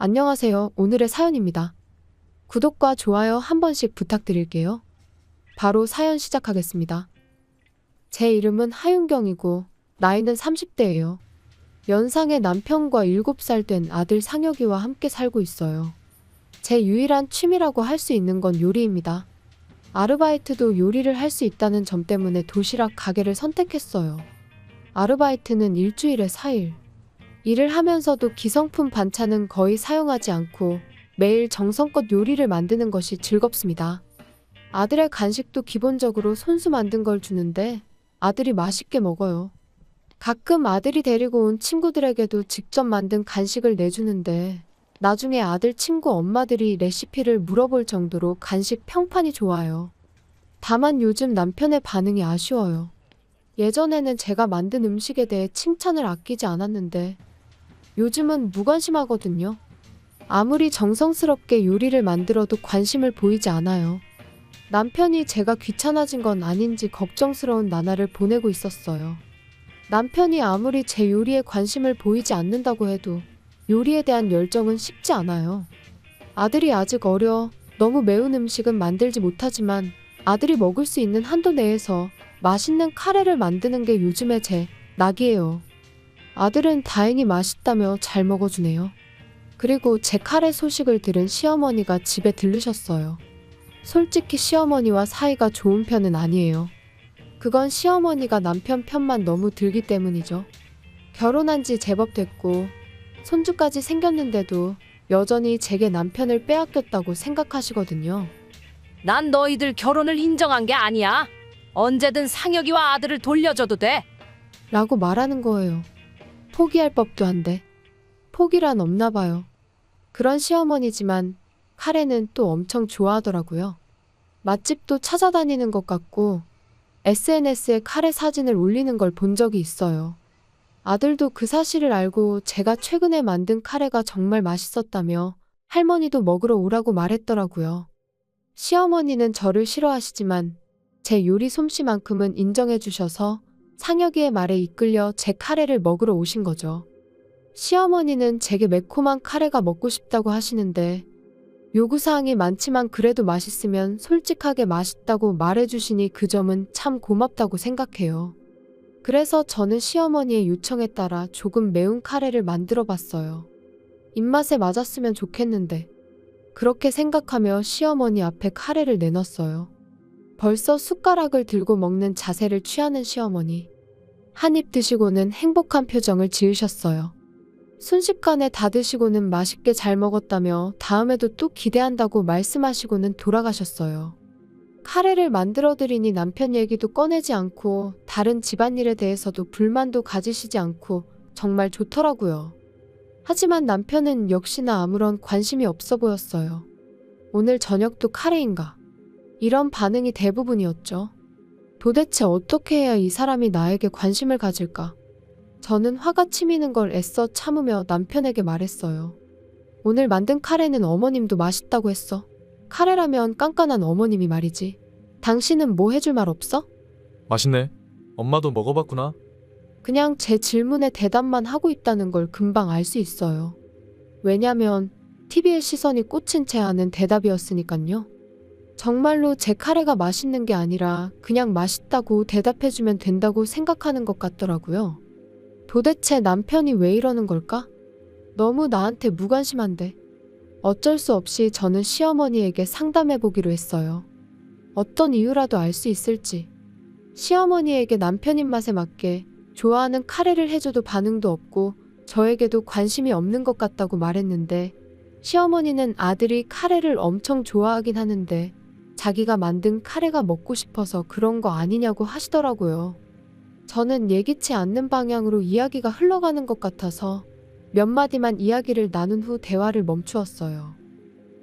안녕하세요. 오늘의 사연입니다. 구독과 좋아요 한 번씩 부탁드릴게요. 바로 사연 시작하겠습니다. 제 이름은 하윤경이고 나이는 30대예요. 연상의 남편과 7살 된 아들 상혁이와 함께 살고 있어요. 제 유일한 취미라고 할 수 있는 건 요리입니다. 아르바이트도 요리를 할 수 있다는 점 때문에 도시락 가게를 선택했어요. 아르바이트는 일주일에 4일. 일을 하면서도 기성품 반찬은 거의 사용하지 않고 매일 정성껏 요리를 만드는 것이 즐겁습니다. 아들의 간식도 기본적으로 손수 만든 걸 주는데 아들이 맛있게 먹어요. 가끔 아들이 데리고 온 친구들에게도 직접 만든 간식을 내주는데 나중에 아들 친구 엄마들이 레시피를 물어볼 정도로 간식 평판이 좋아요. 다만 요즘 남편의 반응이 아쉬워요. 예전에는 제가 만든 음식에 대해 칭찬을 아끼지 않았는데 요즘은 무관심하거든요. 아무리 정성스럽게 요리를 만들어도 관심을 보이지 않아요. 남편이 제가 귀찮아진 건 아닌지 걱정스러운 나날을 보내고 있었어요. 남편이 아무리 제 요리에 관심을 보이지 않는다고 해도 요리에 대한 열정은 식지 않아요. 아들이 아직 어려 너무 매운 음식은 만들지 못하지만 아들이 먹을 수 있는 한도 내에서 맛있는 카레를 만드는 게 요즘의 제 낙이에요. 아들은 다행히 맛있다며 잘 먹어주네요. 그리고 제 카레 소식을 들은 시어머니가 집에 들르셨어요. 솔직히 시어머니와 사이가 좋은 편은 아니에요. 그건 시어머니가 남편 편만 너무 들기 때문이죠. 결혼한 지 제법 됐고 손주까지 생겼는데도 여전히 제게 남편을 빼앗겼다고 생각하시거든요. 난 너희들 결혼을 인정한 게 아니야. 언제든 상혁이와 아들을 돌려줘도 돼. 라고 말하는 거예요. 포기할 법도 한데 포기란 없나 봐요. 그런 시어머니지만 카레는 또 엄청 좋아하더라고요. 맛집도 찾아다니는 것 같고 SNS에 카레 사진을 올리는 걸 본 적이 있어요. 아들도 그 사실을 알고 제가 최근에 만든 카레가 정말 맛있었다며 할머니도 먹으러 오라고 말했더라고요. 시어머니는 저를 싫어하시지만 제 요리 솜씨만큼은 인정해 주셔서 상혁이의 말에 이끌려 제 카레를 먹으러 오신 거죠. 시어머니는 제게 매콤한 카레가 먹고 싶다고 하시는데 요구사항이 많지만 그래도 맛있으면 솔직하게 맛있다고 말해주시니 그 점은 참 고맙다고 생각해요. 그래서 저는 시어머니의 요청에 따라 조금 매운 카레를 만들어 봤어요. 입맛에 맞았으면 좋겠는데 그렇게 생각하며 시어머니 앞에 카레를 내놨어요. 벌써 숟가락을 들고 먹는 자세를 취하는 시어머니. 한 입 드시고는 행복한 표정을 지으셨어요. 순식간에 다 드시고는 맛있게 잘 먹었다며 다음에도 또 기대한다고 말씀하시고는 돌아가셨어요. 카레를 만들어드리니 남편 얘기도 꺼내지 않고 다른 집안일에 대해서도 불만도 가지시지 않고 정말 좋더라고요. 하지만 남편은 역시나 아무런 관심이 없어 보였어요. 오늘 저녁도 카레인가? 이런 반응이 대부분이었죠. 도대체 어떻게 해야 이 사람이 나에게 관심을 가질까? 저는 화가 치미는 걸 애써 참으며 남편에게 말했어요. 오늘 만든 카레는 어머님도 맛있다고 했어. 카레라면 깐깐한 어머님이 말이지. 당신은 뭐 해줄 말 없어? 맛있네. 엄마도 먹어봤구나. 그냥 제 질문에 대답만 하고 있다는 걸 금방 알 수 있어요. 왜냐면 TV의 시선이 꽂힌 채 하는 대답이었으니깐요. 정말로 제 카레가 맛있는 게 아니라 그냥 맛있다고 대답해주면 된다고 생각하는 것 같더라고요. 도대체 남편이 왜 이러는 걸까? 너무 나한테 무관심한데. 어쩔 수 없이 저는 시어머니에게 상담해보기로 했어요. 어떤 이유라도 알 수 있을지. 시어머니에게 남편 입맛에 맞게 좋아하는 카레를 해줘도 반응도 없고 저에게도 관심이 없는 것 같다고 말했는데 시어머니는 아들이 카레를 엄청 좋아하긴 하는데 자기가 만든 카레가 먹고 싶어서 그런 거 아니냐고 하시더라고요. 저는 예기치 않는 방향으로 이야기가 흘러가는 것 같아서 몇 마디만 이야기를 나눈 후 대화를 멈추었어요.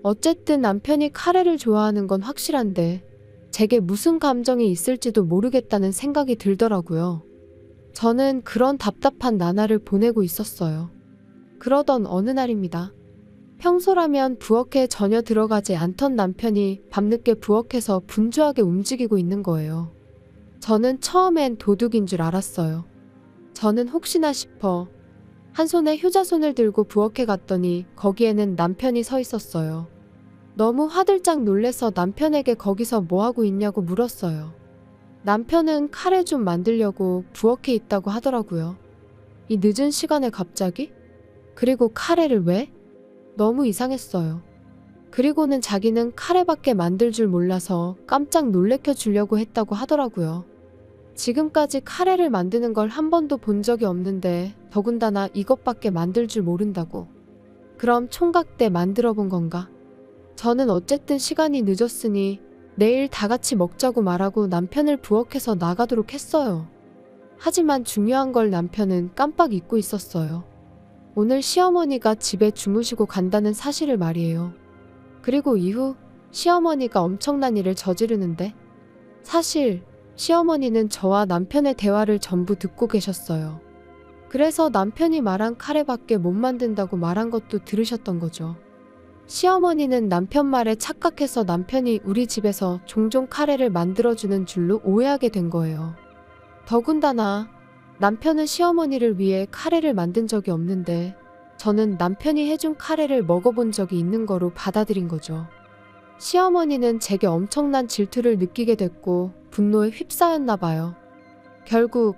어쨌든 남편이 카레를 좋아하는 건 확실한데 제게 무슨 감정이 있을지도 모르겠다는 생각이 들더라고요. 저는 그런 답답한 나날을 보내고 있었어요. 그러던 어느 날입니다. 평소라면 부엌에 전혀 들어가지 않던 남편이 밤늦게 부엌에서 분주하게 움직이고 있는 거예요. 저는 처음엔 도둑인 줄 알았어요. 저는 혹시나 싶어 한 손에 효자손을 들고 부엌에 갔더니 거기에는 남편이 서 있었어요. 너무 화들짝 놀래서 남편에게 거기서 뭐 하고 있냐고 물었어요. 남편은 카레 좀 만들려고 부엌에 있다고 하더라고요. 이 늦은 시간에 갑자기? 그리고 카레를 왜? 너무 이상했어요. 그리고는 자기는 카레밖에 만들 줄 몰라서 깜짝 놀래켜 주려고 했다고 하더라고요. 지금까지 카레를 만드는 걸 한 번도 본 적이 없는데 더군다나 이것밖에 만들 줄 모른다고. 그럼 총각 때 만들어 본 건가? 저는 어쨌든 시간이 늦었으니 내일 다 같이 먹자고 말하고 남편을 부엌에서 나가도록 했어요. 하지만 중요한 걸 남편은 깜빡 잊고 있었어요. 오늘 시어머니가 집에 주무시고 간다는 사실을 말이에요. 그리고 이후 시어머니가 엄청난 일을 저지르는데 사실 시어머니는 저와 남편의 대화를 전부 듣고 계셨어요. 그래서 남편이 말한 카레밖에 못 만든다고 말한 것도 들으셨던 거죠. 시어머니는 남편 말에 착각해서 남편이 우리 집에서 종종 카레를 만들어주는 줄로 오해하게 된 거예요. 더군다나 남편은 시어머니를 위해 카레를 만든 적이 없는데 저는 남편이 해준 카레를 먹어본 적이 있는 거로 받아들인 거죠. 시어머니는 제게 엄청난 질투를 느끼게 됐고 분노에 휩싸였나 봐요. 결국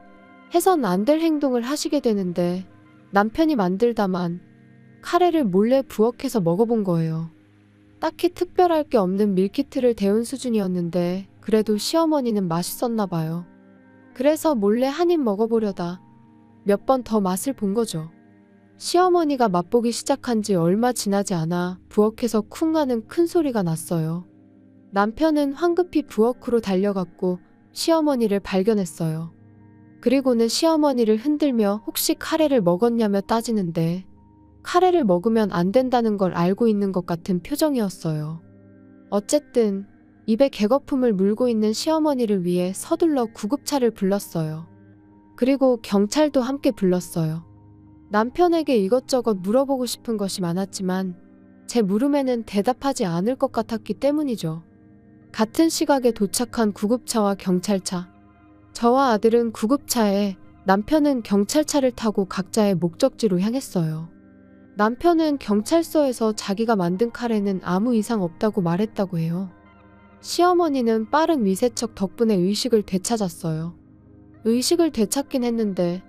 해선 안 될 행동을 하시게 되는데 남편이 만들다만 카레를 몰래 부엌에서 먹어본 거예요. 딱히 특별할 게 없는 밀키트를 데운 수준이었는데 그래도 시어머니는 맛있었나 봐요. 그래서 몰래 한 입 먹어보려다 몇 번 더 맛을 본 거죠. 시어머니가 맛보기 시작한 지 얼마 지나지 않아 부엌에서 쿵 하는 큰 소리가 났어요. 남편은 황급히 부엌으로 달려갔고 시어머니를 발견했어요. 그리고는 시어머니를 흔들며 혹시 카레를 먹었냐며 따지는데 카레를 먹으면 안 된다는 걸 알고 있는 것 같은 표정이었어요. 어쨌든 입에 개거품을 물고 있는 시어머니를 위해 서둘러 구급차를 불렀어요. 그리고 경찰도 함께 불렀어요. 남편에게 이것저것 물어보고 싶은 것이 많았지만 제 물음에는 대답하지 않을 것 같았기 때문이죠. 같은 시각에 도착한 구급차와 경찰차. 저와 아들은 구급차에, 남편은 경찰차를 타고 각자의 목적지로 향했어요. 남편은 경찰서에서 자기가 만든 카레는 아무 이상 없다고 말했다고 해요. 시어머니는 빠른 위세척 덕분에 의식을 되찾았어요. 의식을 되찾긴 했는데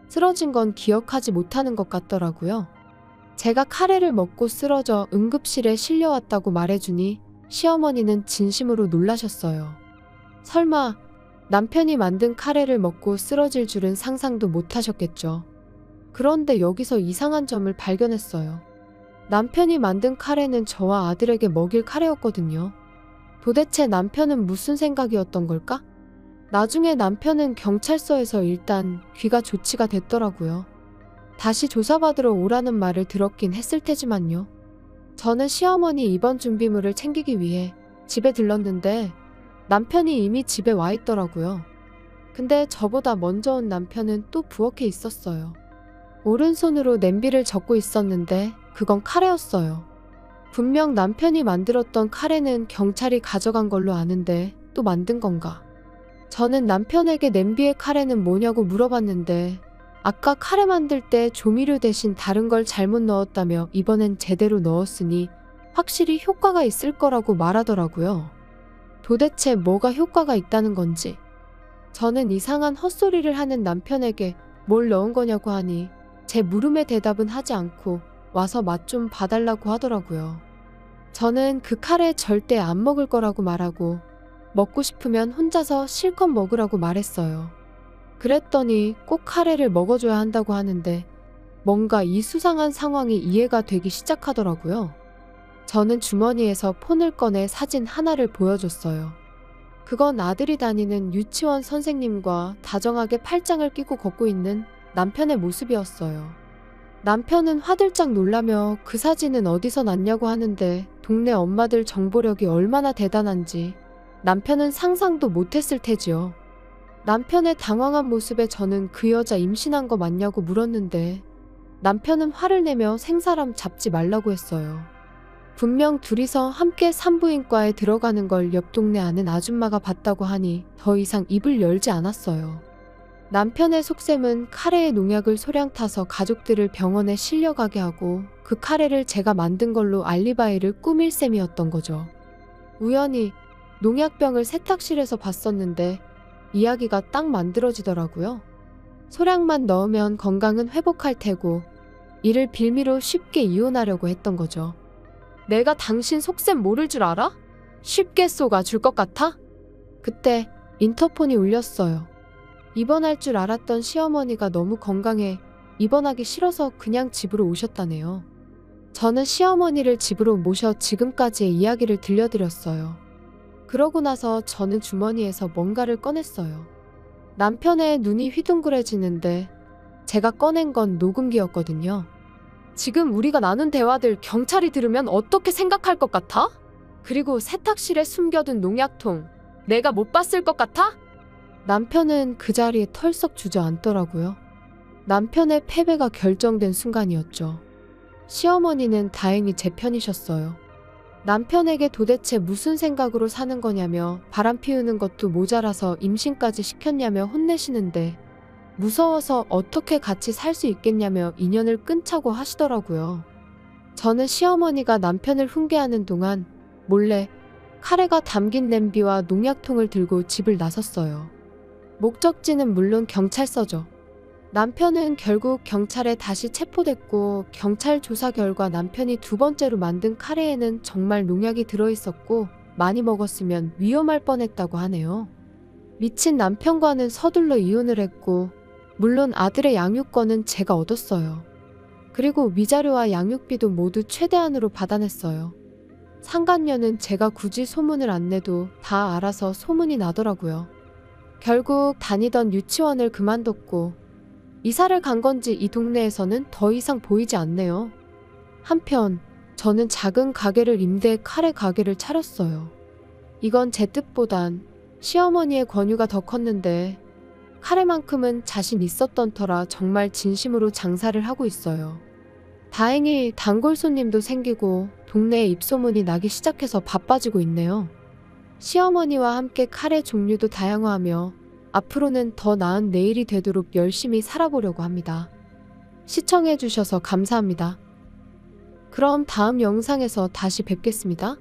쓰러진 건 기억하지 못하는 것 같더라고요. 제가 카레를 먹고 쓰러져 응급실에 실려왔다고 말해주니 시어머니는 진심으로 놀라셨어요. 설마 남편이 만든 카레를 먹고 쓰러질 줄은 상상도 못하셨겠죠. 그런데 여기서 이상한 점을 발견했어요. 남편이 만든 카레는 저와 아들에게 먹일 카레였거든요. 도대체 남편은 무슨 생각이었던 걸까? 나중에 남편은 경찰서에서 일단 귀가 조치가 됐더라고요. 다시 조사받으러 오라는 말을 들었긴 했을 테지만요. 저는 시어머니 입원 준비물을 챙기기 위해 집에 들렀는데 남편이 이미 집에 와 있더라고요. 근데 저보다 먼저 온 남편은 또 부엌에 있었어요. 오른손으로 냄비를 젓고 있었는데 그건 카레였어요. 분명 남편이 만들었던 카레는 경찰이 가져간 걸로 아는데 또 만든 건가? 저는 남편에게 냄비의 카레는 뭐냐고 물어봤는데 아까 카레 만들 때 조미료 대신 다른 걸 잘못 넣었다며 이번엔 제대로 넣었으니 확실히 효과가 있을 거라고 말하더라고요. 도대체 뭐가 효과가 있다는 건지. 저는 이상한 헛소리를 하는 남편에게 뭘 넣은 거냐고 하니 제 물음에 대답은 하지 않고 와서 맛 좀 봐달라고 하더라고요. 저는 그 카레 절대 안 먹을 거라고 말하고 먹고 싶으면 혼자서 실컷 먹으라고 말했어요. 그랬더니 꼭 카레를 먹어줘야 한다고 하는데 뭔가 이 수상한 상황이 이해가 되기 시작하더라고요. 저는 주머니에서 폰을 꺼내 사진 하나를 보여줬어요. 그건 아들이 다니는 유치원 선생님과 다정하게 팔짱을 끼고 걷고 있는 남편의 모습이었어요. 남편은 화들짝 놀라며 그 사진은 어디서 났냐고 하는데 동네 엄마들 정보력이 얼마나 대단한지 남편은 상상도 못했을 테지요. 남편의 당황한 모습에 저는 그 여자 임신한 거 맞냐고 물었는데 남편은 화를 내며 생사람 잡지 말라고 했어요. 분명 둘이서 함께 산부인과에 들어가는 걸 옆 동네 아는 아줌마가 봤다고 하니 더 이상 입을 열지 않았어요. 남편의 속셈은 카레에 농약을 소량 타서 가족들을 병원에 실려가게 하고 그 카레를 제가 만든 걸로 알리바이를 꾸밀 셈이었던 거죠. 우연히 농약병을 세탁실에서 봤었는데 이야기가 딱 만들어지더라고요. 소량만 넣으면 건강은 회복할 테고 이를 빌미로 쉽게 이혼하려고 했던 거죠. 내가 당신 속셈 모를 줄 알아? 쉽게 쏘가줄 것 같아? 그때 인터폰이 울렸어요. 입원할 줄 알았던 시어머니가 너무 건강해 입원하기 싫어서 그냥 집으로 오셨다네요. 저는 시어머니를 집으로 모셔 지금까지의 이야기를 들려드렸어요. 그러고 나서 저는 주머니에서 뭔가를 꺼냈어요. 남편의 눈이 휘둥그레지는데 제가 꺼낸 건 녹음기였거든요. 지금 우리가 나눈 대화들 경찰이 들으면 어떻게 생각할 것 같아? 그리고 세탁실에 숨겨둔 농약통 내가 못 봤을 것 같아? 남편은 그 자리에 털썩 주저앉더라고요. 남편의 패배가 결정된 순간이었죠. 시어머니는 다행히 제 편이셨어요. 남편에게 도대체 무슨 생각으로 사는 거냐며 바람 피우는 것도 모자라서 임신까지 시켰냐며 혼내시는데 무서워서 어떻게 같이 살 수 있겠냐며 인연을 끊자고 하시더라고요. 저는 시어머니가 남편을 훈계하는 동안 몰래 카레가 담긴 냄비와 농약통을 들고 집을 나섰어요. 목적지는 물론 경찰서죠. 남편은 결국 경찰에 다시 체포됐고 경찰 조사 결과 남편이 두 번째로 만든 카레에는 정말 농약이 들어있었고 많이 먹었으면 위험할 뻔했다고 하네요. 미친 남편과는 서둘러 이혼을 했고 물론 아들의 양육권은 제가 얻었어요. 그리고 위자료와 양육비도 모두 최대한으로 받아냈어요. 상간녀는 제가 굳이 소문을 안 내도 다 알아서 소문이 나더라고요. 결국 다니던 유치원을 그만뒀고 이사를 간 건지 이 동네에서는 더 이상 보이지 않네요. 한편 저는 작은 가게를 임대해 카레 가게를 차렸어요. 이건 제 뜻보단 시어머니의 권유가 더 컸는데 카레만큼은 자신 있었던 터라 정말 진심으로 장사를 하고 있어요. 다행히 단골 손님도 생기고 동네에 입소문이 나기 시작해서 바빠지고 있네요. 시어머니와 함께 카레 종류도 다양화하며 앞으로는 더 나은 내일이 되도록 열심히 살아보려고 합니다. 시청해주셔서 감사합니다. 그럼 다음 영상에서 다시 뵙겠습니다.